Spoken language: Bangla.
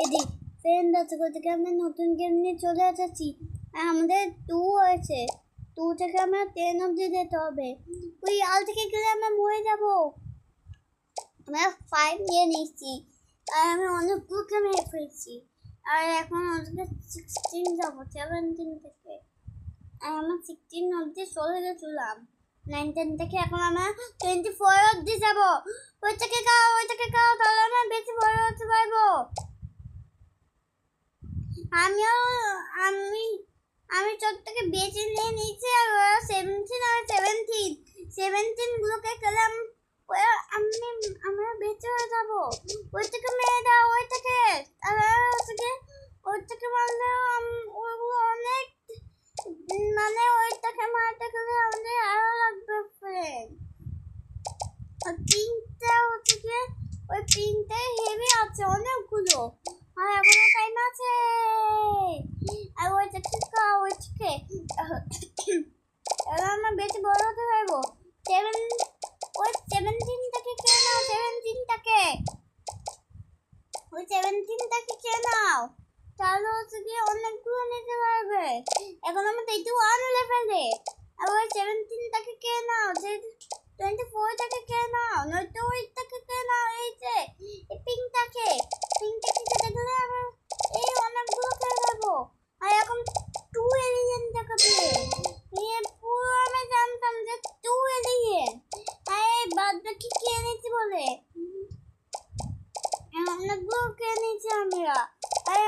এদিক ফ্রেন্ড আছে থেকে আমরা নতুন গেম নিয়ে চলে এসেছি। আর আমাদের 2 হয়েছে, 2 থেকে আমরা 10 অবধি যেতে হবে। ওই আল থেকে গেলে আমরা মরে যাবো। আমরা 5 নিয়ে নিচ্ছি আর আমি অনেকগুলো গেম হেরে ফেলছি। আর এখন ওদিকে 16 যাবো 17 থেকে। আর আমরা 16 অবধি চলে গেছিলাম। 9 10 থেকে এখন আমরা 24 অবধি যাবো। ওইটাকে খাও তাহলে আমরা বেশি বড় হতে পারবো। আমি চোখ থেকে বেঁচে নিয়ে নিচ্ছি আর ওরা 17 গুলোকে খেলাম। আমরা বেঁচে হয়ে যাবো। ওইটাকে মেরে দাও, ওইটাকে মারলে ওগুলো অনেক মানে ওইটাকে মারতে গেলে আমাদের আরো লাগবে ফ্রেন্ড। আর পিনটা ওই পিনটাই হেভি আছে অনেকগুলো। আর এখনো টাইম আছে। আর ওইটাকে এবার আমরা বেশি বড় হতে পারবো। 17টাকে কে নাও, 17টাকে কে নাও, তাহলে অনেকগুলো নিতে পারবে। এখন আমরা 21 লেভেলে। আর ওই 17টাকে কে নাও, 24টাকে কে নাও, নয়তো ওইটাকে কে নাও। এই যে এই পিঙ্কটাকে কেটে দিলে আমরা এই অনেকগুলো খেয়ে যাবো। আর এখন 2 এলিয়েন দেখাবে। পুরো আমি জানতাম যে 2 এলিয়েন। আর বাদ বাকি কে নিতে বলে অনেকগুলো কে নিয়েছি আমরা। আর